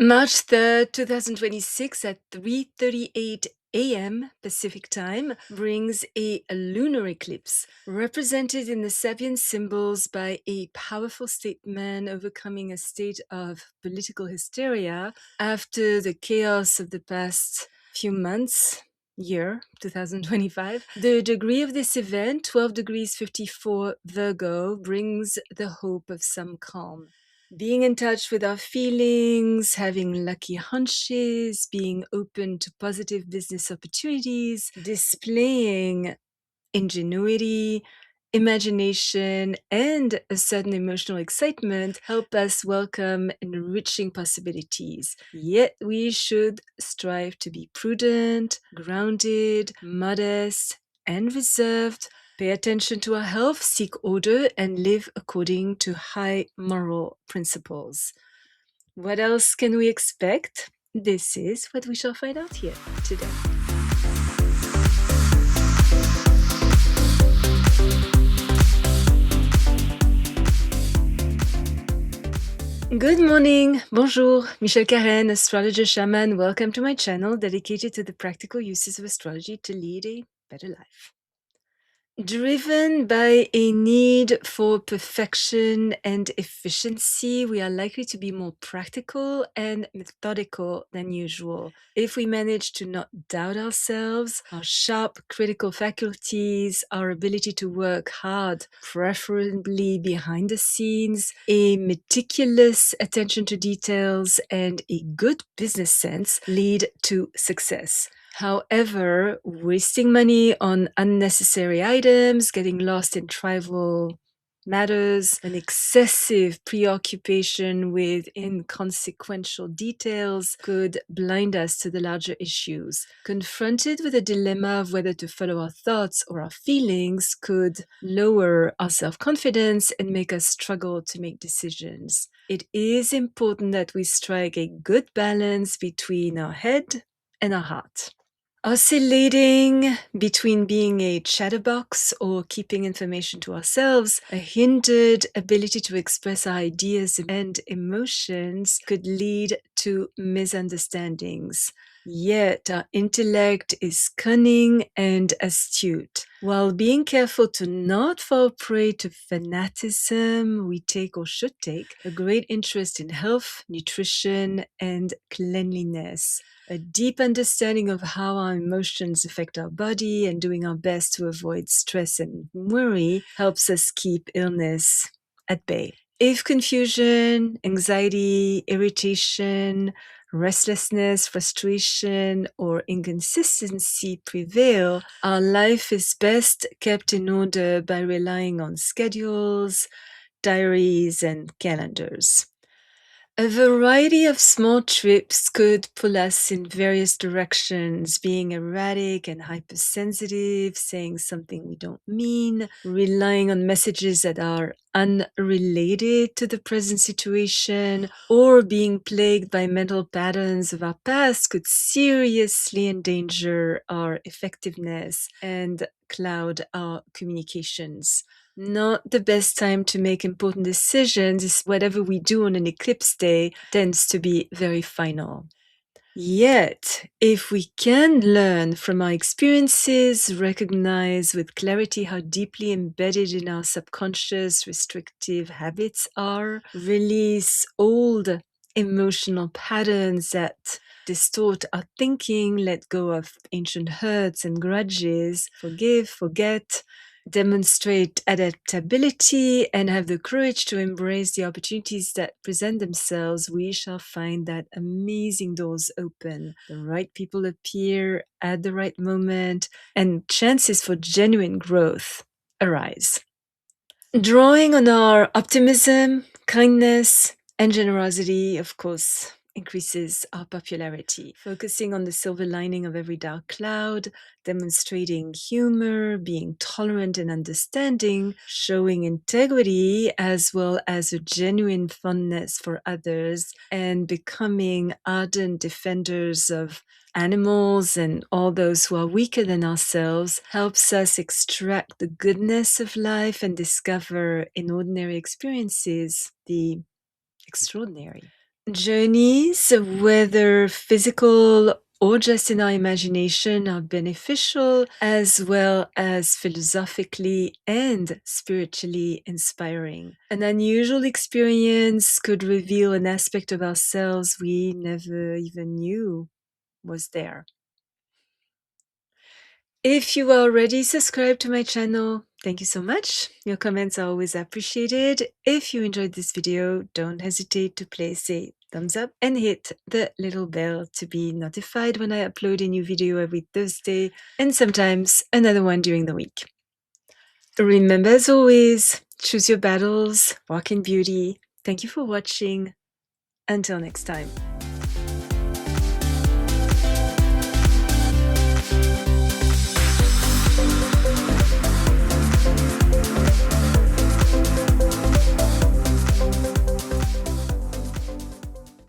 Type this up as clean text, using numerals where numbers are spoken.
March 3rd, 2026 at 3:38 a.m. Pacific Time brings a lunar eclipse, represented in the Sabian Symbols by a powerful statesman overcoming a state of political hysteria after the chaos of the past few months. Year 2025. The degree of this event, 12 degrees 54 Virgo, brings the hope of some calm. Being in touch with our feelings, having lucky hunches, being open to positive business opportunities, displaying ingenuity, imagination, and a certain emotional excitement help us welcome enriching possibilities. Yet we should strive to be prudent, grounded, modest, and reserved. Pay attention to our health, seek order, and live according to high moral principles. What else can we expect? This is what we shall find out here today. Good morning, bonjour, Michelle Karen, astrologer shaman. Welcome to my channel dedicated to the practical uses of astrology to lead a better life. Driven by a need for perfection and efficiency, we are likely to be more practical and methodical than usual. If we manage to not doubt ourselves, our sharp critical faculties, our ability to work hard, preferably behind the scenes, a meticulous attention to details, and a good business sense lead to success. However, wasting money on unnecessary items, getting lost in trivial matters, an excessive preoccupation with inconsequential details could blind us to the larger issues. Confronted with a dilemma of whether to follow our thoughts or our feelings could lower our self-confidence and make us struggle to make decisions. It is important that we strike a good balance between our head and our heart. Oscillating between being a chatterbox or keeping information to ourselves, a hindered ability to express our ideas and emotions could lead to misunderstandings. Yet our intellect is cunning and astute. While being careful to not fall prey to fanaticism, we take or should take a great interest in health, nutrition, and cleanliness. A deep understanding of how our emotions affect our body and doing our best to avoid stress and worry helps us keep illness at bay. If confusion, anxiety, irritation, restlessness, frustration, or inconsistency prevail, our life is best kept in order by relying on schedules, diaries, and calendars. A variety of small trips could pull us in various directions, being erratic and hypersensitive, saying something we don't mean, relying on messages that are unrelated to the present situation, or being plagued by mental patterns of our past could seriously endanger our effectiveness and cloud our communications. Not the best time to make important decisions, is whatever we do on an eclipse day tends to be very final. Yet, if we can learn from our experiences, recognize with clarity how deeply embedded in our subconscious restrictive habits are, release old emotional patterns that distort our thinking, let go of ancient hurts and grudges, forgive, forget, demonstrate adaptability, and have the courage to embrace the opportunities that present themselves, we shall find that amazing doors open, the right people appear at the right moment, and chances for genuine growth arise. Drawing on our optimism, kindness, and generosity, of course, increases our popularity. Focusing on the silver lining of every dark cloud, demonstrating humor, being tolerant and understanding, showing integrity, as well as a genuine fondness for others, and becoming ardent defenders of animals and all those who are weaker than ourselves helps us extract the goodness of life and discover in ordinary experiences the extraordinary. Journeys, whether physical or just in our imagination, are beneficial as well as philosophically and spiritually inspiring. An unusual experience could reveal an aspect of ourselves we never even knew was there. If you are already subscribed to my channel, thank you so much. Your comments are always appreciated. If you enjoyed this video, don't hesitate to place a thumbs up and hit the little bell to be notified when I upload a new video every Thursday and sometimes another one during the week. Remember, as always, choose your battles, walk in beauty. Thank you for watching. Until next time.